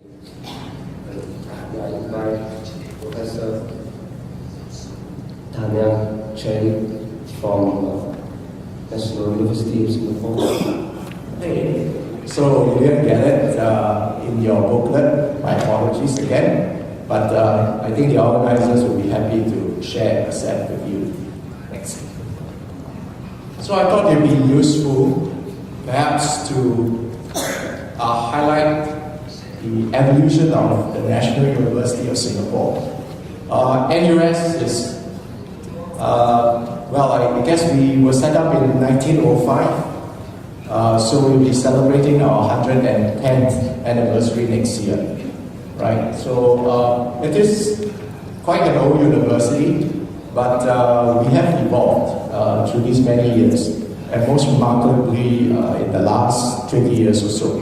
I invite Professor Chye from National University of Singapore. Hey, so you didn't get it in your booklet. My apologies again. But I think the organizers will be happy to share a set with you. Next. So I thought it would be useful perhaps to highlight the evolution of the National University of Singapore. NUS is, well, I guess we were set up in 1905, so we'll be celebrating our 110th anniversary next year, right? So it is quite an old university, but we have evolved through these many years, and most remarkably in the last 20 years or so.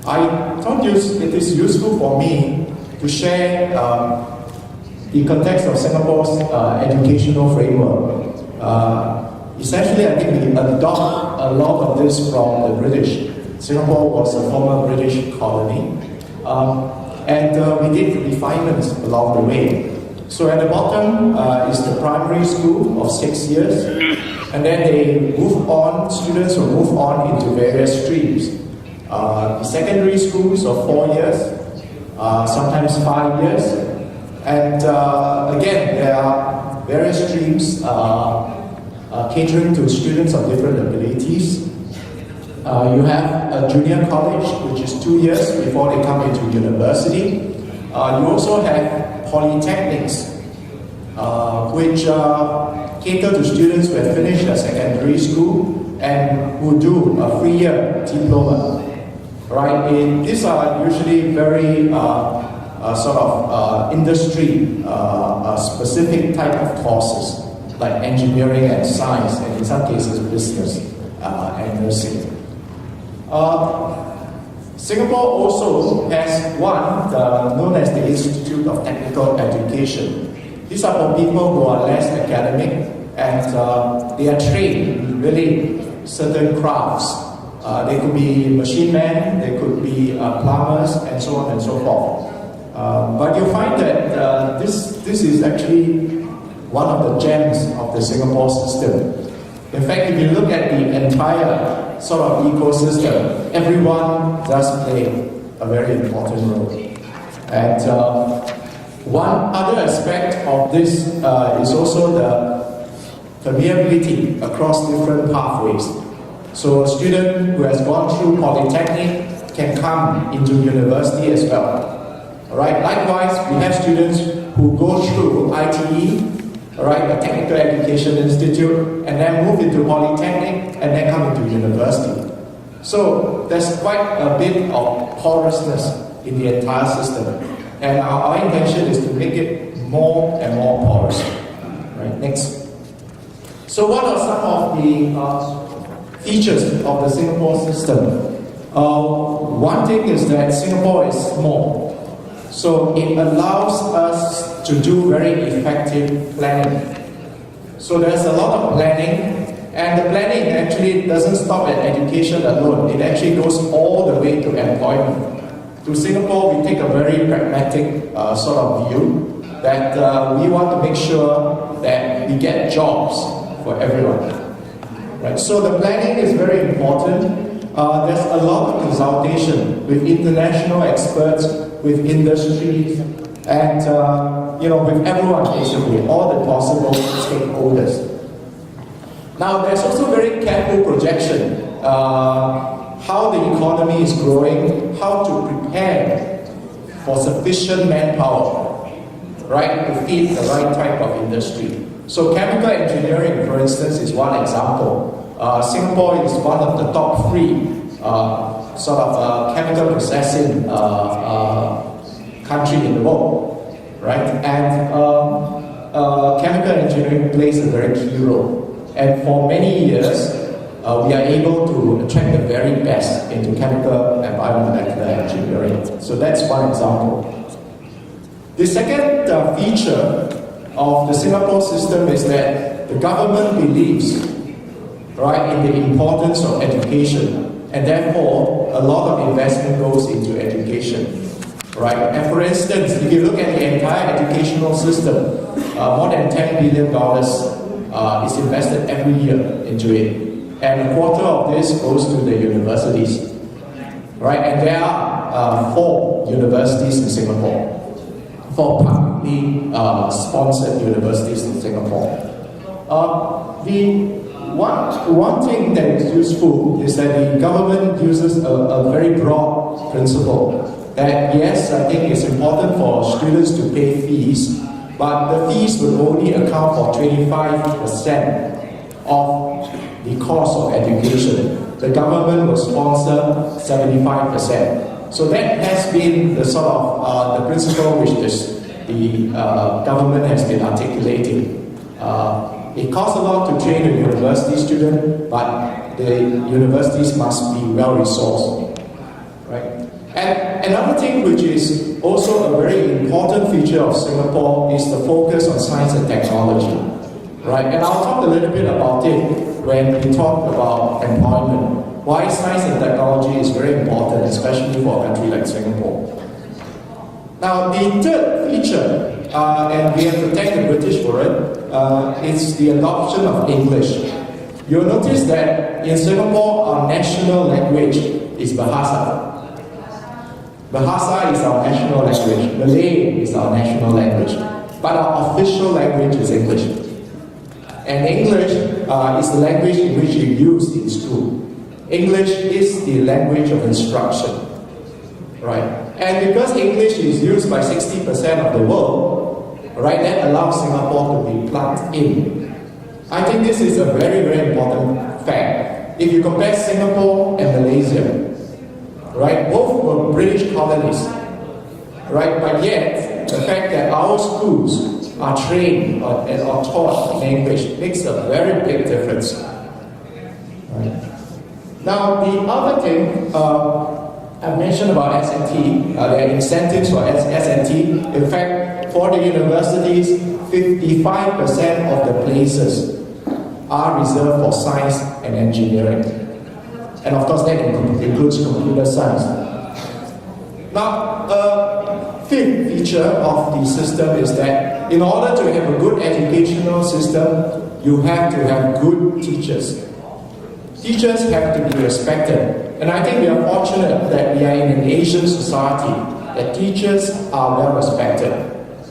I thought it is useful for me to share the context of Singapore's educational framework. Essentially, I think we adopt a lot of this from the British. Singapore was a former British colony, and we did refinements along the way. So at the bottom is the primary school of 6 years, and then they move on, students will move on into various streams. The secondary schools of 4 years, sometimes 5 years, and again there are various streams catering to students of different abilities. You have a junior college, which is 2 years before they come into university. You also have polytechnics, which cater to students who have finished their secondary school and who do a 3-year diploma. Right? These are usually very sort of industry specific type of courses, like engineering and science, and in some cases business and nursing. Singapore also has one known as the Institute of Technical Education. These are for people who are less academic, and they are trained in really certain crafts. They could be machine men, they could be plumbers, and so on and so forth. But you'll find that this is actually one of the gems of the Singapore system. In fact, if you look at the entire sort of ecosystem, everyone does play a very important role. And one other aspect of this is also the permeability across different pathways. So a student who has gone through polytechnic can come into university as well. Alright, likewise, we have students who go through ITE, alright, a technical education institute, and then move into polytechnic and then come into university. So there's quite a bit of porousness in the entire system. And our intention is to make it more and more porous. Right, next. So what are some of the features of the Singapore system? One thing is that Singapore is small, so it allows us to do very effective planning. So there's a lot of planning, and the planning actually doesn't stop at education alone. It actually goes all the way to employment. To Singapore, we take a very pragmatic sort of view that we want to make sure that we get jobs for everyone. Right, so the planning is very important. There's a lot of consultation with international experts, with industries, and with everyone basically, all the possible stakeholders. Now, there's also very careful projection. How the economy is growing, how to prepare for sufficient manpower, right, to feed the right type of industry. So chemical engineering, for instance, is one example. Singapore is one of the top 3 sort of chemical processing country in the world, right? And chemical engineering plays a very key role. And for many years, we are able to attract the very best into chemical and biomedical engineering. So that's one example. The second feature of the Singapore system is that the government believes, right, in the importance of education, and therefore a lot of investment goes into education. right? And for instance, if you look at the entire educational system, more than $10 billion is invested every year into it. And a quarter of this goes to the universities, right? And there are 4 universities in Singapore, 4 publicly sponsored universities in Singapore. The one thing that is useful is that the government uses a very broad principle that yes, I think it's important for students to pay fees, but the fees will only account for 25% of the cost of education. The government will sponsor 75%. So that has been the sort of the principle which the government has been articulating. It costs a lot to train a university student, but the universities must be well-resourced, right? And another thing which is also a very important feature of Singapore is the focus on science and technology, right? And I'll talk a little bit about it when we talk about employment. Why science and technology is very important, especially for a country like Singapore. Now, the third feature, and we have to thank the British for it, it's the adoption of English. You'll notice that in Singapore, our national language is Bahasa. Bahasa is our national language. Malay is our national language. But our official language is English. And English is the language in which you use in school. English is the language of instruction, right? And because English is used by 60% of the world, right, that allows Singapore to be plugged in. I think this is a very, very important fact. If you compare Singapore and Malaysia, right, both were British colonies, right, but yet the fact that our schools are trained or taught in English makes a very big difference. Right. Now, the other thing, I mentioned about S&T, there are incentives for S&T. In fact, for the universities, 55% of the places are reserved for science and engineering. And of course, that includes computer science. Now, a fifth feature of the system is that in order to have a good educational system, you have to have good teachers. Teachers have to be respected. And I think we are fortunate that we are in an Asian society, that teachers are well respected.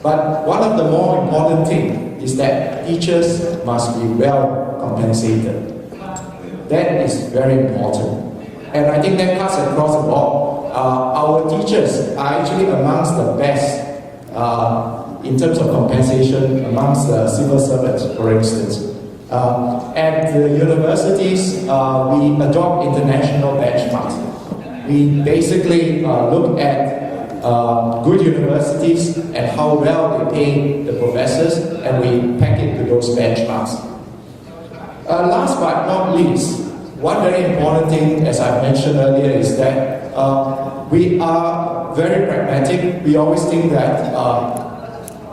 But one of the more important things is that teachers must be well compensated. That is very important. And I think that cuts across the board. Our teachers are actually amongst the best in terms of compensation amongst the civil servants, for instance. At the universities, we adopt international benchmarks. We basically look at good universities and how well they pay the professors, and we peg it to those benchmarks. Last but not least, one very important thing, as I mentioned earlier, is that we are very pragmatic. We always think that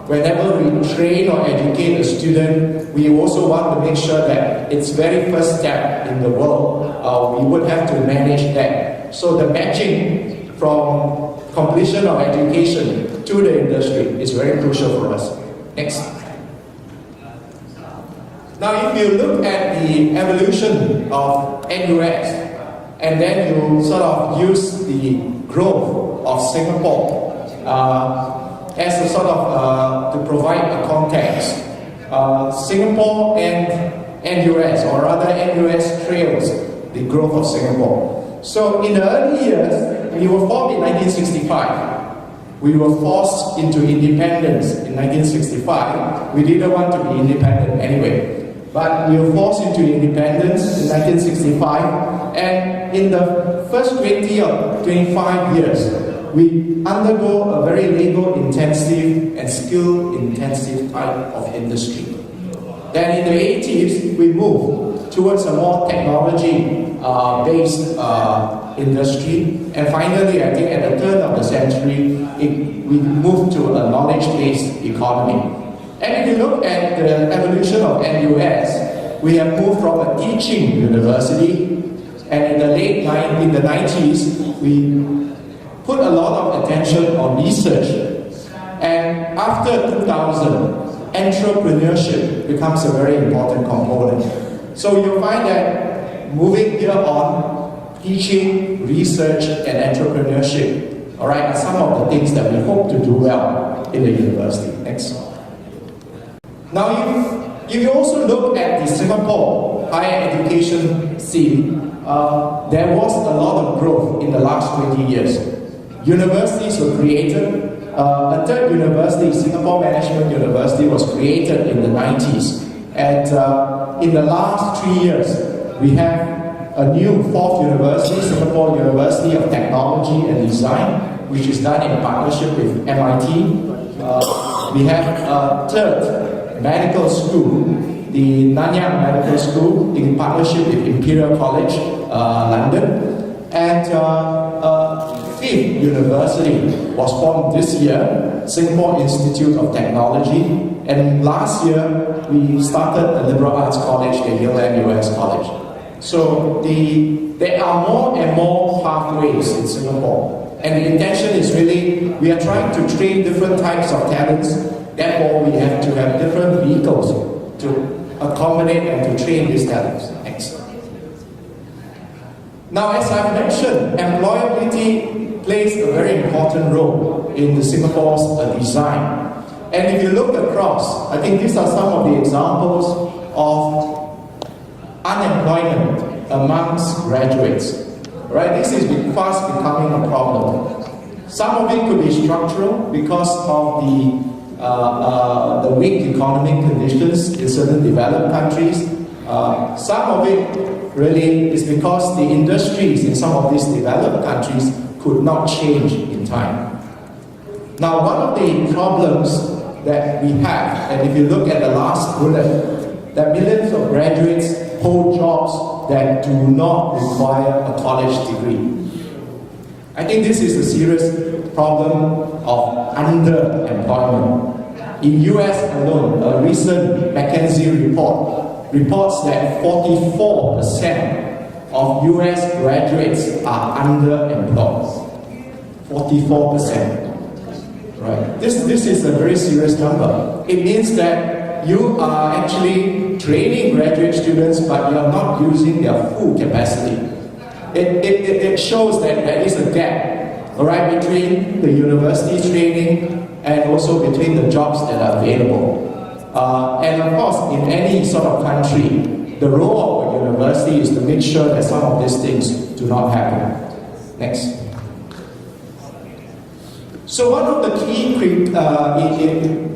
whenever we train or educate a student, we also want to make sure that its very first step in the world, we would have to manage that. So the matching from completion of education to the industry is very crucial for us. Next. Now, if you look at the evolution of NUS, and then you sort of use the growth of Singapore as a sort of to provide a context, Singapore and NUS, or rather NUS trails the growth of Singapore. So in the early years, we were formed in 1965. We were forced into independence in 1965. We didn't want to be independent anyway. But we were forced into independence in 1965, and in the first 20 or 25 years, we undergo a very labor-intensive and skill-intensive type of industry. Then in the 80s, we moved towards a more technology-based industry, and finally, I think at the turn of the century, we moved to a knowledge-based economy. And if you look at the evolution of NUS, we have moved from a teaching university, and in the 90s, we put a lot of attention on research. And after 2000, entrepreneurship becomes a very important component. So you'll find that moving here on, teaching, research, and entrepreneurship, all right, are some of the things that we hope to do well in the university. Next. Now, if you also look at the Singapore higher education scene, there was a lot of growth in the last 20 years. Universities were created. A third university, Singapore Management University, was created in the 90s. And in the last 3 years, we have a new fourth university, Singapore University of Technology and Design, which is done in partnership with MIT. We have a third medical school, the Nanyang Medical School, in partnership with Imperial College, London. And fifth university was formed this year, Singapore Institute of Technology. And last year, we started the Liberal Arts College, the Yale US College. So there are more and more pathways in Singapore. And the intention is really, we are trying to train different types of talents. Therefore, we have to have different vehicles to accommodate and to train these talents. Next. Now, as I've mentioned, employability plays a very important role in the Singapore's design. And if you look across, I think these are some of the examples of unemployment amongst graduates. Right? This is fast becoming a problem. Some of it could be structural because of the weak economic conditions in certain developed countries. Some of it really is because the industries in some of these developed countries could not change in time. Now, one of the problems that we have, and if you look at the last bullet, that millions of graduates hold jobs that do not require a college degree. I think this is a serious problem of underemployment. In US alone, a recent McKinsey report reports that 44% of US graduates are underemployed. 44%. Right. This is a very serious number. It means that you are actually training graduate students, but you are not using their full capacity. It shows that there is a gap, all right, between the university training and also between the jobs that are available. And of course, in any sort of country, the role of a university is to make sure that some of these things do not happen. Next. So one of the key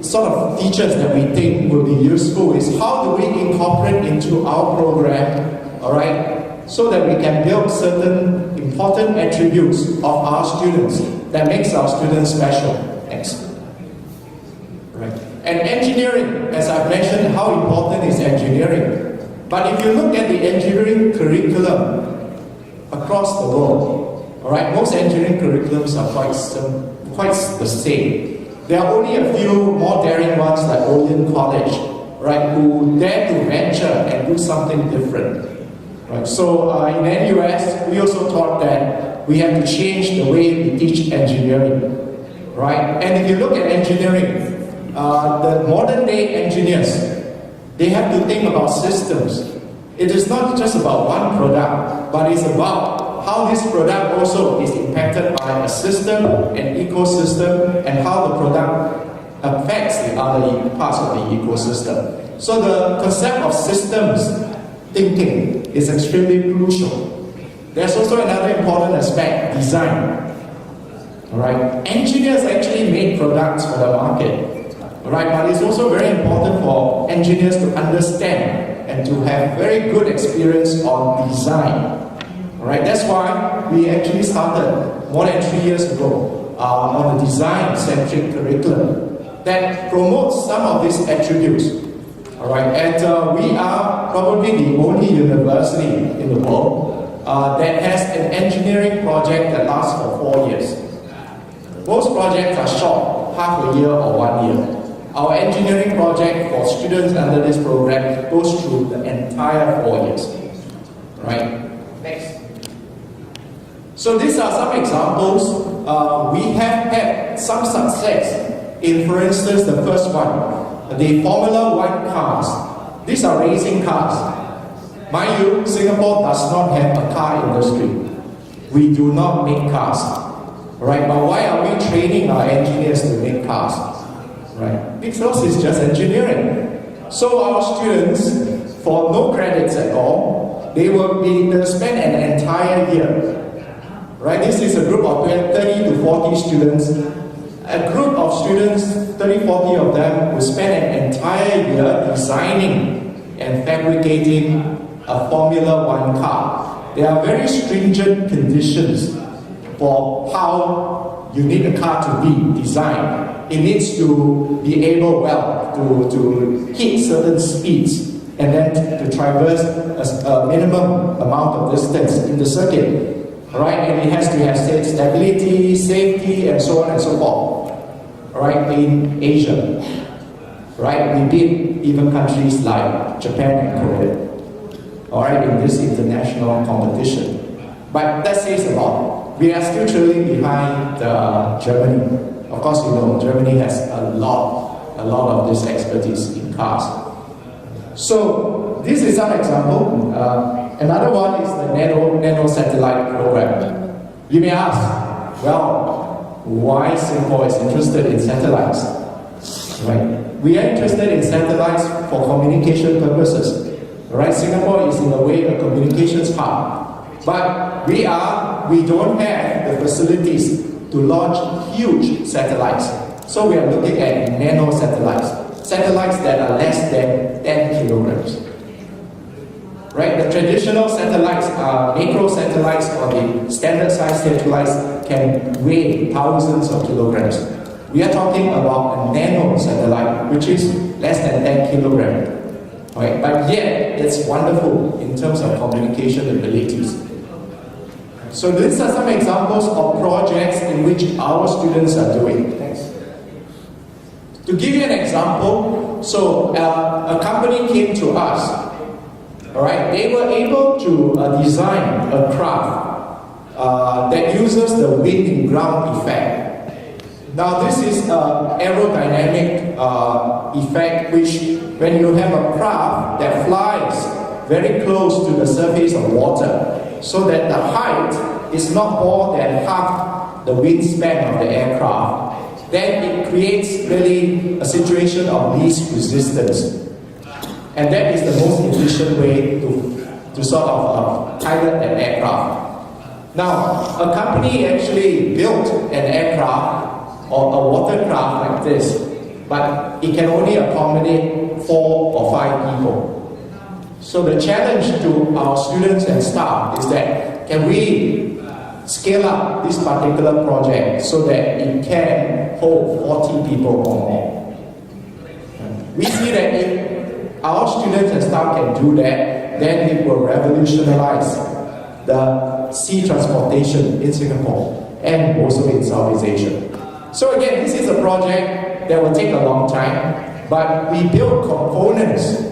sort of features that we think will be useful is how do we incorporate into our program, all right, so that we can build certain important attributes of our students that makes our students special. Next. Right. And engineering, as I've mentioned, how important is engineering? But if you look at the engineering curriculum across the world, all right, most engineering curriculums are quite the same. There are only a few more daring ones like Orion College, right, who dare to venture and do something different. Right? So in NUS, we also thought that we have to change the way we teach engineering. Right? And if you look at engineering, the modern day engineers, they have to think about systems. It is not just about one product, but it's about how this product also is impacted by a system, an ecosystem, and how the product affects the other parts of the ecosystem. So the concept of systems thinking is extremely crucial. There's also another important aspect, design. All right? Engineers actually make products for the market. All right? But it's also very important for engineers to understand and to have very good experience on design. Right, that's why we actually started more than 3 years ago on the design-centric curriculum that promotes some of these attributes. All right, and we are probably the only university in the world that has an engineering project that lasts for 4 years. Most projects are short, half a year or 1 year. Our engineering project for students under this program goes through the entire 4 years. Right. Next. So these are some examples. We have had some success in, for instance, the first one, the Formula One cars. These are racing cars. Mind you, Singapore does not have a car industry. We do not make cars. Right? But why are we training our engineers to make cars? Right? Because it's just engineering. So our students, for no credits at all, they'll spend an entire year. Right? This is a group of 30 to 40 students. A group of students, 30, 40 of them, will spend an entire year designing and fabricating a Formula One car. There are very stringent conditions for how you need a car to be designed. It needs to be able to hit certain speeds and then to traverse a minimum amount of distance in the circuit. Right? And it has to have stability, safety, and so on and so forth. Right? In Asia. Right? We beat even countries like Japan and Korea. Alright, in this international competition. But that says a lot. We are still trailing behind Germany. Of course, you know, Germany has a lot of this expertise in cars. So, this is some example. Another one is the nano satellite program. You may ask, well, why Singapore is interested in satellites? Right? We are interested in satellites for communication purposes. Right? Singapore is in a way a communications hub. But we don't have the facilities to launch huge satellites. So we are looking at nano satellites. Satellites that are less than 10 kilograms. Right? The traditional satellites, macro satellites or the standard size satellites can weigh thousands of kilograms. We are talking about a nano satellite which is less than 10 kilograms. Right? But yet, it's wonderful in terms of communication abilities. So these are some examples of projects in which our students are doing. Thanks. To give you an example, so a company came to us. Alright, they were able to design a craft that uses the wind in ground effect. Now this is an aerodynamic effect which when you have a craft that flies very close to the surface of water so that the height is not more than half the wingspan of the aircraft, then it creates really a situation of least resistance. And that is the most efficient way to sort of pilot an aircraft. Now, a company actually built an aircraft or a watercraft like this, but it can only accommodate 4 or 5 people. So the challenge to our students and staff is that can we scale up this particular project so that it can hold 40 people or more. We see that if our students and staff can do that, then it will revolutionize the sea transportation in Singapore and also in Southeast Asia. So again, this is a project that will take a long time, but we build components,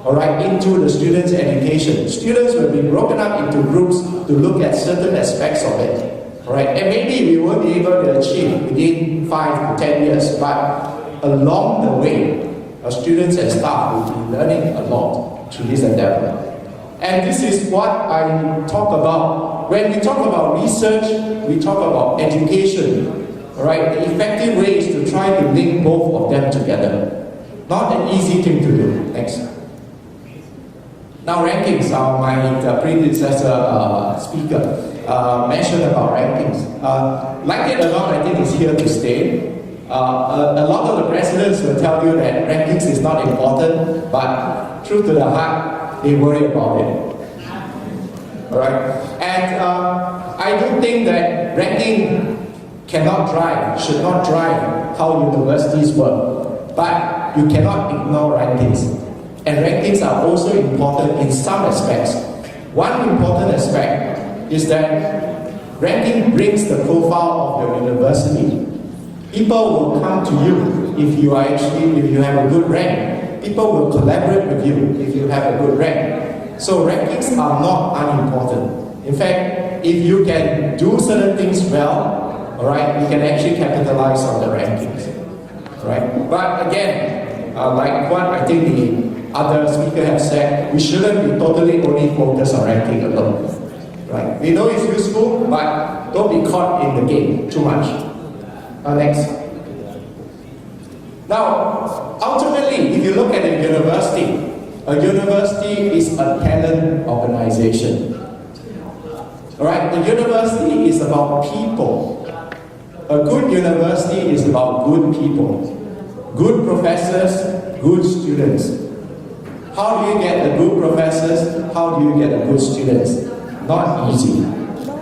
into the students' education. Students will be broken up into groups to look at certain aspects of it, and maybe we won't be able to achieve within 5 to 10 years, but along the way, our students and staff will be learning a lot through this endeavor. And this is what I talk about. When we talk about research, we talk about education. The effective way is to try to link both of them together. Not an easy thing to do. Next. Now rankings, my predecessor speaker mentioned about rankings. Like it or not, I think it's here to stay. A lot of the presidents will tell you that rankings is not important, but true to the heart, they worry about it. And I do think that ranking should not drive how universities work. But you cannot ignore rankings. And rankings are also important in some aspects. One important aspect is that ranking brings the profile of your university. People will come to you if you have a good rank. People will collaborate with you if you have a good rank. So rankings are not unimportant. In fact, if you can do certain things well, all right, you can actually capitalize on the rankings, right? But again, like what I think the other speaker have said, we shouldn't be totally only focused on ranking alone, right? We know it's useful, but don't be caught in the game too much. Next. Now, ultimately, if you look at a university is a talent organization. Alright, the university is about people. A good university is about good people. Good professors, good students. How do you get the good professors? How do you get the good students? Not easy.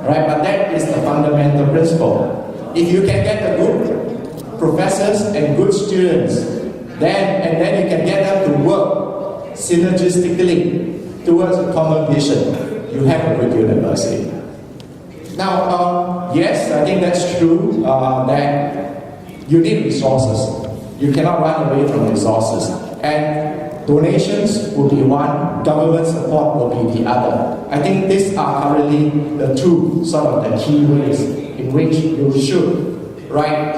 Right, but that is the fundamental principle. If you can get the good professors and good students, then you can get them to work synergistically towards a common vision, you have a good university. Now, yes, I think that's true that you need resources. You cannot run away from resources. And donations will be one, government support will be the other. I think these are currently the two sort of the key ways in which you should, right,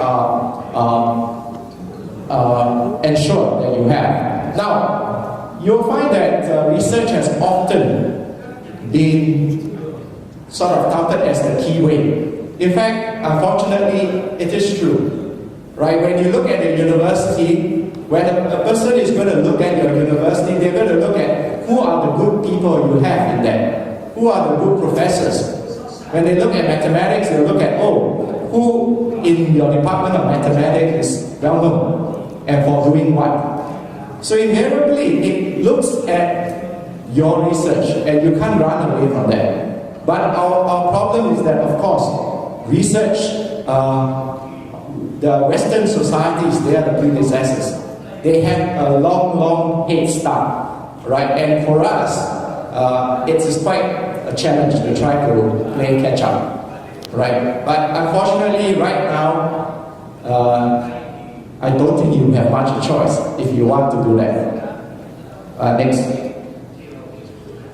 ensure that you have. Now, you'll find that research has often been sort of counted as the key way. In fact, unfortunately, it is true. Right? When you look at a university, when a person is going to look at your university, they're going to look at who are the good people you have in there. Who are the good professors? When they look at mathematics, they'll look at, who in your department of mathematics is well known and for doing what. So invariably, it looks at your research and you can't run away from that. But our problem is that, of course, research, the Western societies, they are the predecessors. They have a long head start, right? And for us, it is quite a challenge to try to play catch up, right? But unfortunately, right now, I don't think you have much choice if you want to do that. Next.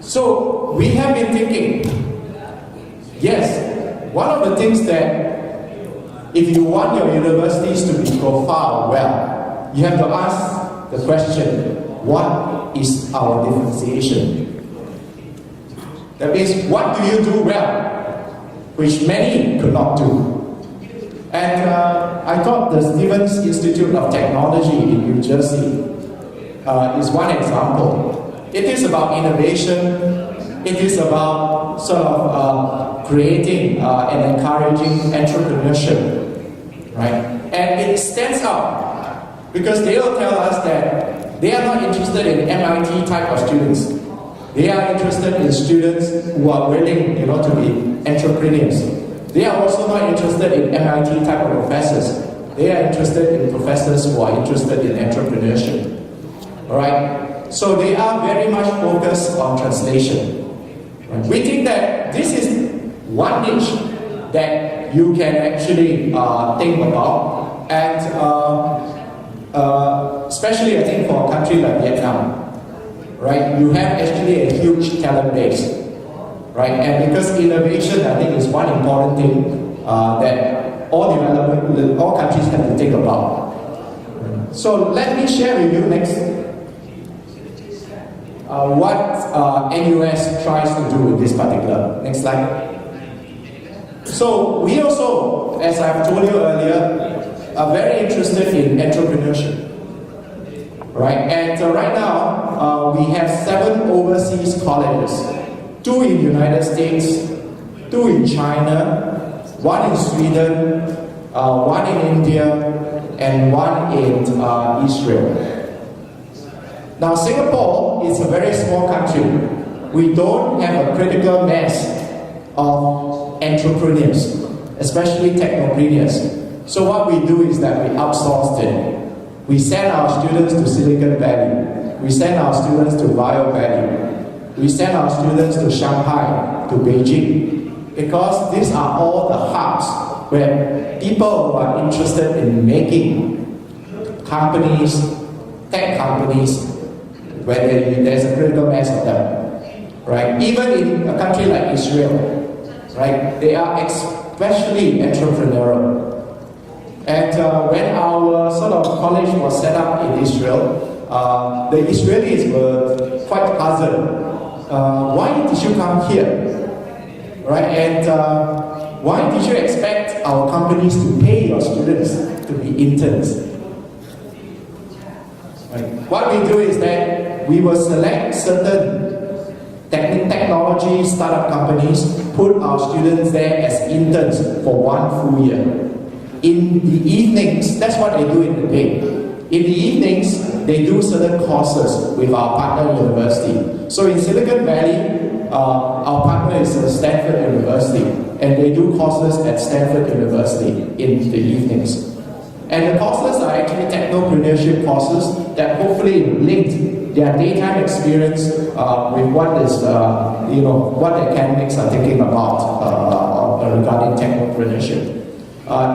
So we have been thinking. Yes, one of the things that if you want your universities to be profiled well, you have to ask the question, what is our differentiation? That means, what do you do well, which many could not do? And I thought the Stevens Institute of Technology in New Jersey is one example. It is about innovation. It is about sort of creating and encouraging entrepreneurship, right? And it stands out because they will tell us that they are not interested in MIT type of students. They are interested in students who are willing, to be entrepreneurs. They are also not interested in MIT type of professors. They are interested in professors who are interested in entrepreneurship. All right. So they are very much focused on translation. We think that this is one niche that you can actually think about, and especially I think for a country like Vietnam, right? You have actually a huge talent base, right? And because innovation, I think, is one important thing that all countries have to think about. So let me share with you next. What NUS tries to do with this particular. Next slide. So we also, as I've told you earlier, are very interested in entrepreneurship. Right? And right now, we have 7 overseas colleges. 2 in the United States, 2 in China, 1 in Sweden, 1 in India, and 1 in Israel. Now, Singapore is a very small country. We don't have a critical mass of entrepreneurs, especially technopreneurs. So what we do is that we outsource it. We send our students to Silicon Valley. We send our students to Bio Valley. We send our students to Shanghai, to Beijing, because these are all the hubs where people who are interested in making companies, tech companies, where there's a critical mass of them, right? Even in a country like Israel, right? They are especially entrepreneurial. And when our sort of college was set up in Israel, the Israelis were quite puzzled. Why did you come here? Right? And why did you expect our companies to pay your students to be interns? Right. What we do is that we will select certain technology startup companies, put our students there as interns for 1 full year. In the evenings, that's what they do in the day. In the evenings, they do certain courses with our partner university. So in Silicon Valley, our partner is Stanford University, and they do courses at Stanford University in the evenings. And the courses are actually technopreneurship courses that hopefully link their daytime experience with what is, what the academics are thinking about regarding technopreneurship.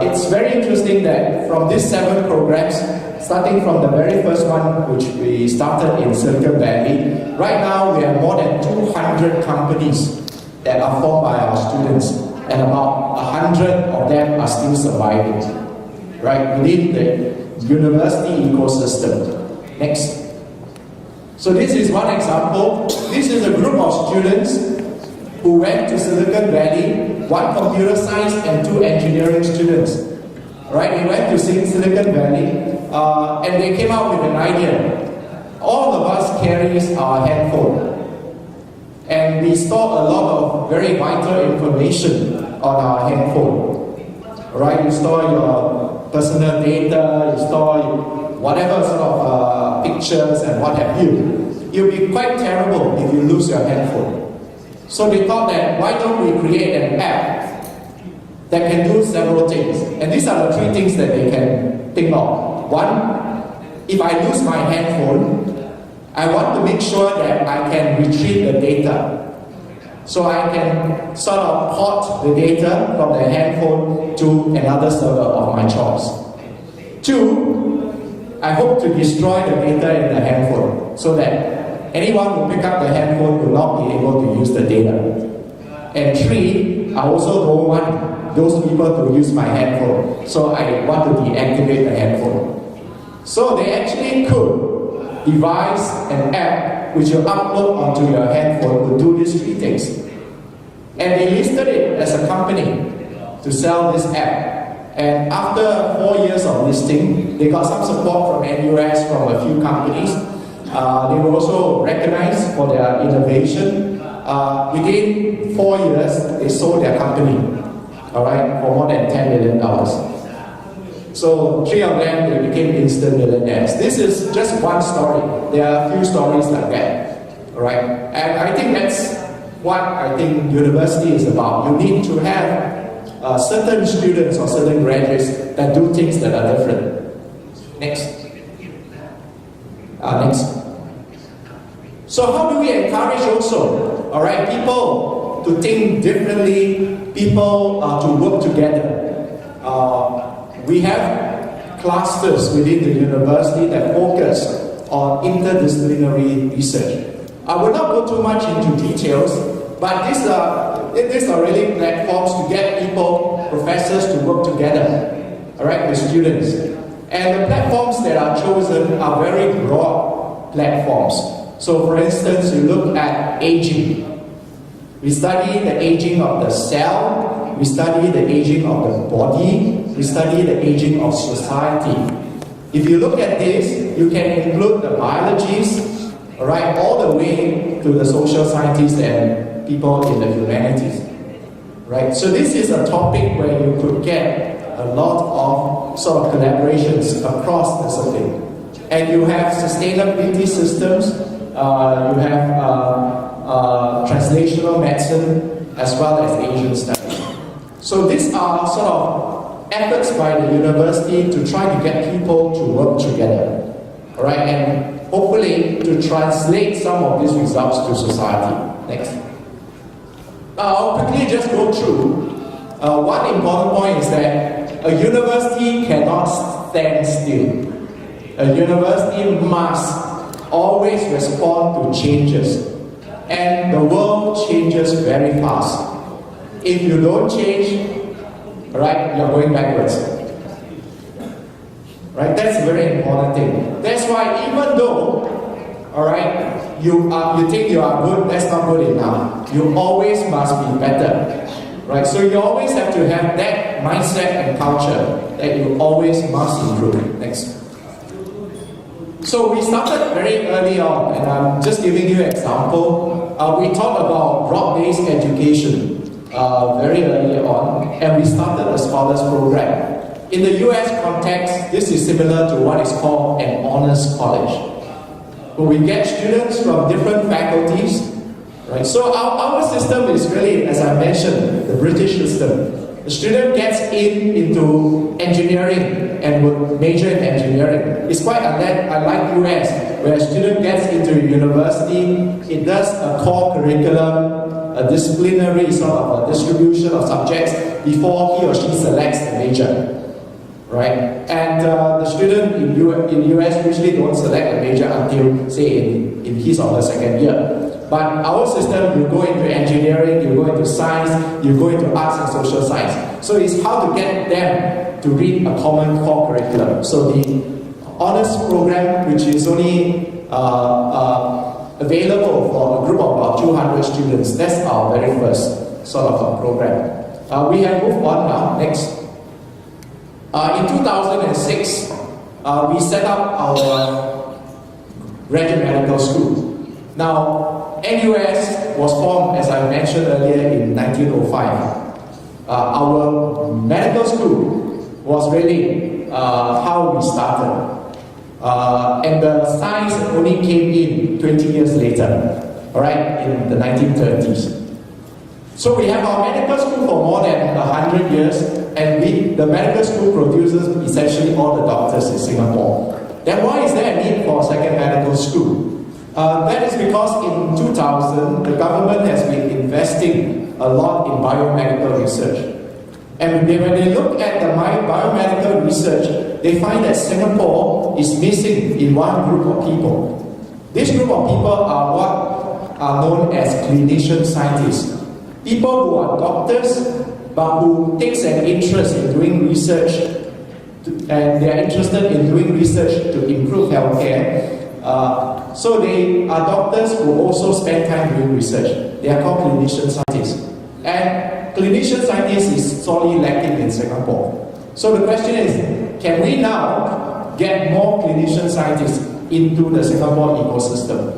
It's very interesting that from these 7 programs, starting from the very first one, which we started in Silicon Valley, right now we have more than 200 companies that are formed by our students, and about 100 of them are still surviving, right, within the university ecosystem. Next. So this is one example. This is a group of students who went to Silicon Valley, 1 computer science and 2 engineering students. Right? They went to Silicon Valley and they came up with an idea. All of us carries our handphone, and we store a lot of very vital information on our handphone. Right? You store your personal data, you store whatever sort of pictures and what have you. It will be quite terrible if you lose your handphone. So they thought that why don't we create an app that can do several things. And these are the 3 things that they can think of. 1, if I lose my handphone, I want to make sure that I can retrieve the data. So I can sort of port the data from the handphone to another server of my choice. 2, I hope to destroy the data in the handphone so that anyone who pick up the handphone will not be able to use the data. And 3, I also don't want those people to use my handphone, so I want to deactivate the handphone. So they actually could devise an app which you upload onto your handphone to do these 3 things. And they listed it as a company to sell this app. And after 4 years of listing, they got some support from NUS, from a few companies. They were also recognized for their innovation. Within 4 years, they sold their company, all right, for more than $10 million. So 3 of them, they became instant millionaires. This is just one story. There are a few stories like that, all right? And I think that's what I think university is about. You need to have certain students or certain graduates that do things that are different. Next. Next. So how do we encourage also, all right, people to think differently, people to work together? We have clusters within the university that focus on interdisciplinary research. I will not go too much into details, but these are really platforms to get people, professors to work together, all right, with students. And the platforms that are chosen are very broad platforms. So for instance, you look at aging. We study the aging of the cell, we study the aging of the body, we study the aging of society. If you look at this, you can include the biologists, right, all the way to the social scientists and people in the humanities. Right? So this is a topic where you could get a lot of sort of collaborations across discipline. And you have sustainability systems, you have translational medicine, as well as Asian studies. So these are sort of efforts by the university to try to get people to work together, all right, and hopefully to translate some of these results to society. Next. I'll quickly just go through. One important point is that a university cannot stand still. A university must always respond to changes, and the world changes very fast. if you don't change, right, you're going backwards. Right? That's a very important thing. That's why even though, alright, you think you are good, that's not good enough. You always must be better. Right? So you always have to have that mindset and culture that you always must improve. Next. So we started very early on, and I'm just giving you an example. We talked about broad-based education very early on, and we started a scholars program. In the US context, this is similar to what is called an honors college, where we get students from different faculties. Right? So our system is really, as I mentioned, the British system. The student gets into engineering and would major in engineering. It's quite unlike US, where a student gets into university, it does a core curriculum, a disciplinary sort of a distribution of subjects before he or she selects the major. Right? And the student in US usually don't select a major until, say, in his or her second year. But our system, you go into engineering, you go into science, you go into arts and social science. So it's how to get them to read a common core curriculum. So the honors program, which is only available for a group of about 200 students, that's our very first sort of a program. We have moved on now. Next. In 2006, we set up our graduate medical school. Now, NUS was formed, as I mentioned earlier, in 1905. Our medical school was really how we started. And the science only came in 20 years later, all right, in the 1930s. So we have our medical school for more than 100 years, and the medical school produces essentially all the doctors in Singapore. Then why is there a need for a second medical school? That is because in 2000, the government has been investing a lot in biomedical research. And when they look at the biomedical research, they find that Singapore is missing in one group of people. This group of people are what are known as clinician scientists. People who are doctors, but who takes an interest in doing research, and they are interested in doing research to improve healthcare. So they are doctors who also spend time doing research. They are called clinician scientists. And clinician scientists is sorely lacking in Singapore. So the question is, can we now get more clinician scientists into the Singapore ecosystem?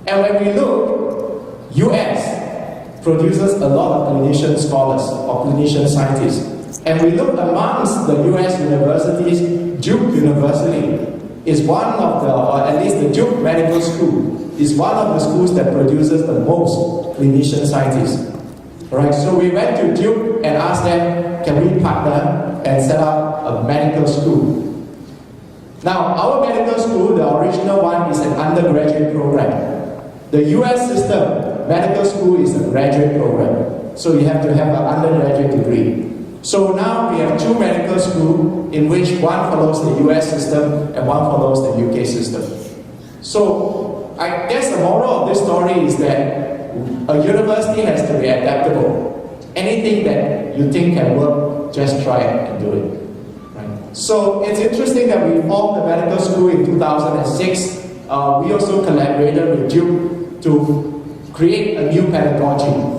And when we look, US produces a lot of clinician scholars or clinician scientists. And we look amongst the US universities, Duke University is one of the, or at least the Duke Medical School, is one of the schools that produces the most clinician scientists. Alright, so we went to Duke and asked them, can we partner and set up a medical school? Now, our medical school, the original one, is an undergraduate program. The US system, medical school is a graduate program. So you have to have an undergraduate degree. So now we have two medical schools in which one follows the US system and one follows the UK system. So I guess the moral of this story is that a university has to be adaptable. Anything that you think can work, just try it and do it. Right? So it's interesting that we formed the medical school in 2006. We also collaborated with Duke to create a new pedagogy.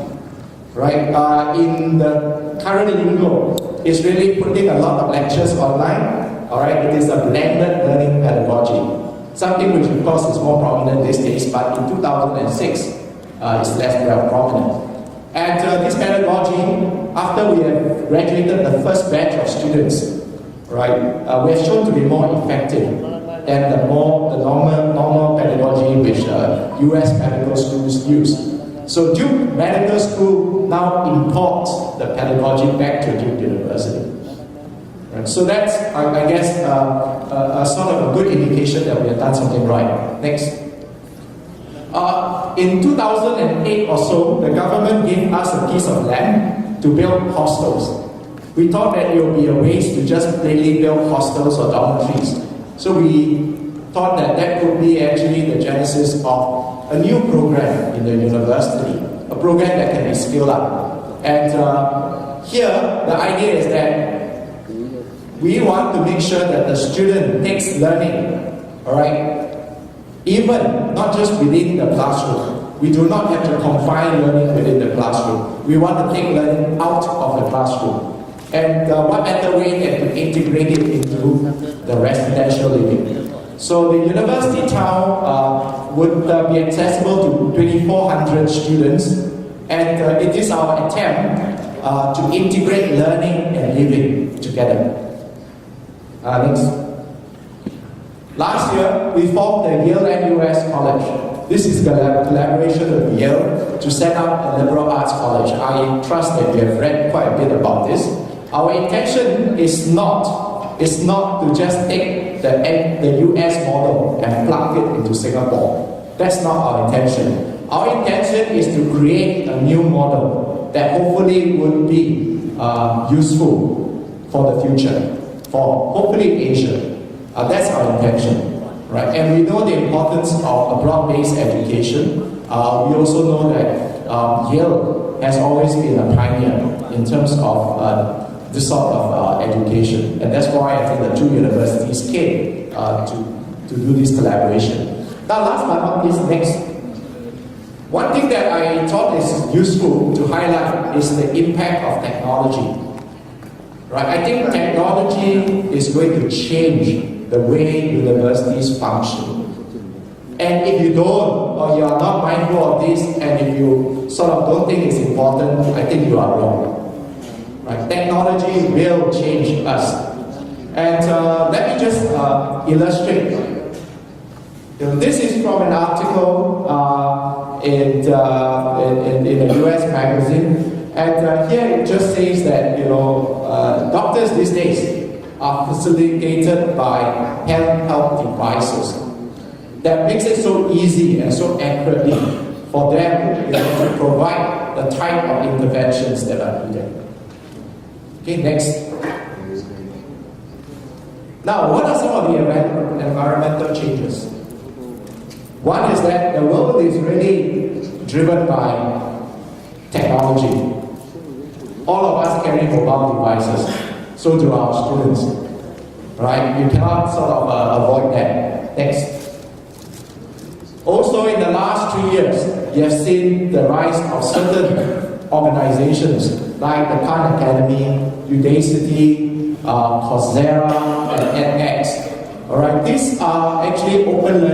Right? In the current lingo, it's really putting a lot of lectures online. Alright, it is a blended learning pedagogy. Something which of course is more prominent these days, but in 2006, it's less well prominent. And this pedagogy, after we have graduated the first batch of students, right, we have shown to be more effective than the normal pedagogy which US medical schools use. So Duke Medical School now imports the pedagogy back to Duke University. Right? So that's, I guess, a sort of a good indication that we have done something right. Next. In 2008 or so, the government gave us a piece of land to build hostels. We thought that it would be a waste to just plainly build hostels or dormitories. So we thought that that could be actually the genesis of a new program in the university, a program that can be scaled up. And here, the idea is that we want to make sure that the student takes learning, all right, even not just within the classroom. We do not have to confine learning within the classroom. We want to take learning out of the classroom. And what better way than to integrate it into the residential living? So the university town would be accessible to 2,400 students, and it is our attempt to integrate learning and living together. Next. Last year, we formed the Yale NUS College. This is the collaboration with Yale to set up a liberal arts college. I trust that you have read quite a bit about this. Our intention is not to just take the US model and plug it into Singapore. That's not our intention. Our intention is to create a new model that hopefully would be useful for the future, for hopefully Asia. That's our intention, right? And we know the importance of a broad-based education. We also know that Yale has always been a pioneer in terms of this sort of education, and that's why I think the two universities came to do this collaboration. Now, last but not least, next. One thing that I thought is useful to highlight is the impact of technology. Right? I think technology is going to change the way universities function. And if you don't, or you are not mindful of this, and if you sort of don't think it's important, I think you are wrong. Right? Technology will change us. And let me just illustrate. This is from an article in a US magazine. And here it just says that doctors these days are facilitated by handheld devices. That makes it so easy and so accurately for them to provide the type of interventions that are needed. Okay, next. Now, what are some of the environmental changes? One is that the world is really driven by technology. All of us carry mobile devices, so do our students. Right? You cannot sort of avoid that. Next. Also, in the last 2 years, you have seen the rise of certain organizations like the Khan Academy, Udacity, Coursera, and edX. Alright, these are actually open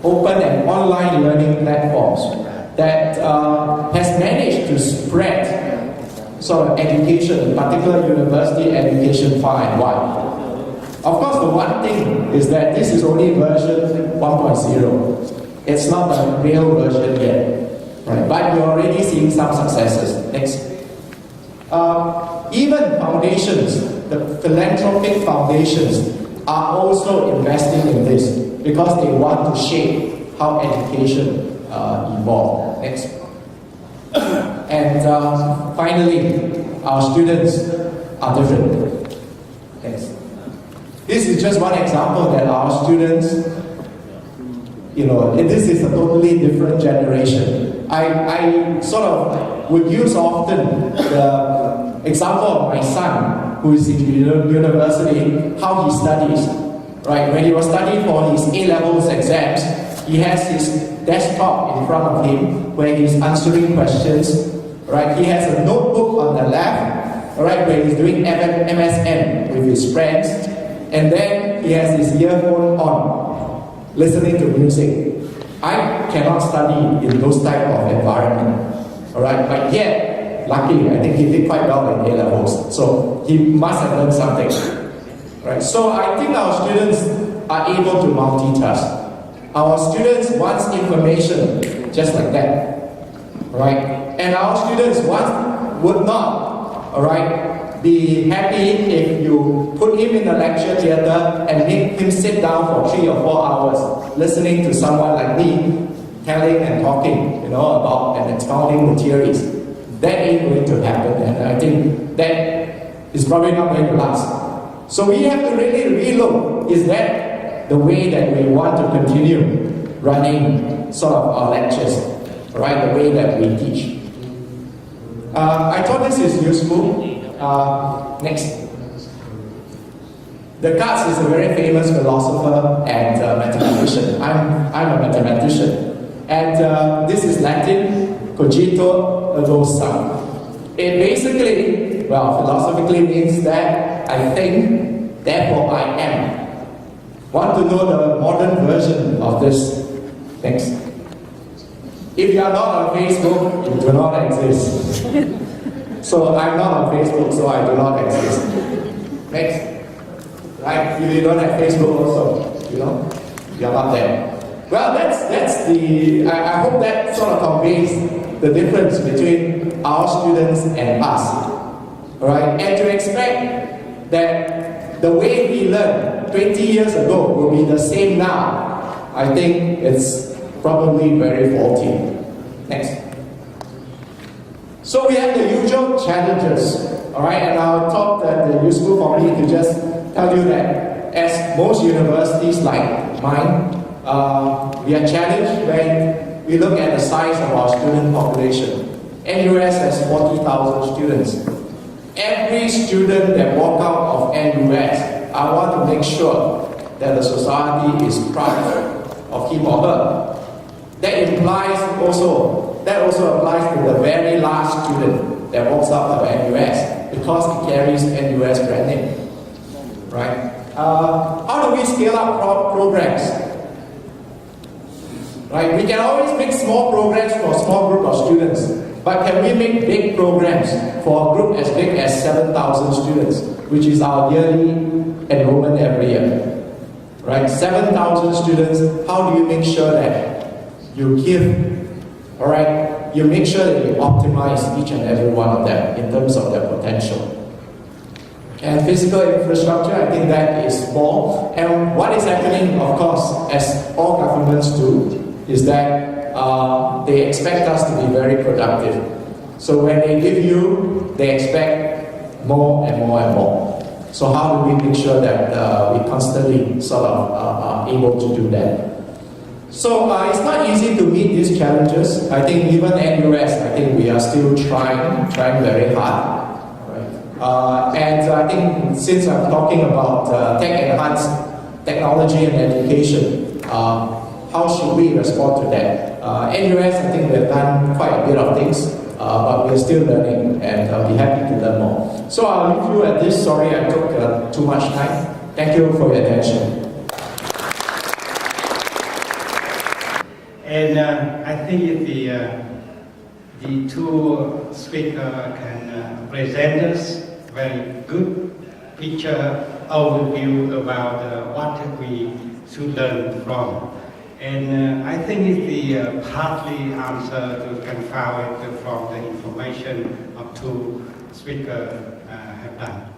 and online learning platforms that has managed to spread sort of education, in particular university education, far and wide. Of course, the one thing is that this is only version 1.0. It's not the real version yet. Right? But you're already seeing some successes. Next. Even foundations, the philanthropic foundations, are also investing in this because they want to shape how education evolves. Next. And finally, our students are different. Next. This is just one example that our students, this is a totally different generation. I sort of would use often the example of my son, who is in university, how he studies. Right? When he was studying for his A-levels exams, he has his desktop in front of him where he's answering questions. Right? He has a notebook on the left, right, where he's doing MSN with his friends, and then he has his earphone on, listening to music. I cannot study in those type of environment. Alright, but yet, luckily, I think he did quite well in A-levels, so he must have learned something. Right? So I think our students are able to multitask. Our students want information just like that. Right? And our students would not, be happy if you put him in the lecture theater and make him sit down for 3 or 4 hours listening to someone like me telling and talking, about and expounding the theories. That ain't going to happen, and I think that is probably not going to last. So we have to really relook, is that the way that we want to continue running sort of our lectures, the way that we teach. I thought this is useful. Next. Descartes is a very famous philosopher and mathematician. I'm a mathematician. And this is Latin, cogito ergo sum. It basically, well, philosophically means that I think, therefore I am. Want to know the modern version of this? Next. If you are not on Facebook, you do not exist. So I'm not on Facebook, so I do not exist. Next. Right? If you don't have Facebook also, you know, you're not there. Well, that's the, I hope that sort of conveys the difference between our students and us. Alright? And to expect that the way we learned 20 years ago will be the same now, I think it's probably very faulty. Next. So we have the usual challenges. Alright, and I'll thought that it's useful for me to just tell you that as most universities like mine, we are challenged when we look at the size of our student population. NUS has 40,000 students. Every student that walks out of NUS, I want to make sure that the society is proud of him or her. That also applies to the very last student that walks out of NUS because he carries NUS brand name. Right? How do we scale up programs? Right? We can always make small programs for a small group of students, but can we make big programs for a group as big as 7,000 students, which is our yearly enrollment every year? Right? 7,000 students, how do you make sure that you give, alright, you make sure that you optimize each and every one of them in terms of their potential. And physical infrastructure, I think that is small. And what is happening, of course, as all governments do, is that they expect us to be very productive. So when they give you, they expect more and more and more. So how do we make sure that we constantly sort of are able to do that? So it's not easy to meet these challenges. I think even NUS, I think we are still trying very hard. Right? And I think since I'm talking about tech-enhanced technology and education, how should we respond to that? NUS, I think we've done quite a bit of things, but we're still learning, and I'll be happy to learn more. So I'll leave you at this. Sorry I took too much time. Thank you for your attention. And I think if the two speakers can present us very good picture overview about what we should learn from. And I think it's the partly answer to can find it from the information of two speakers have done.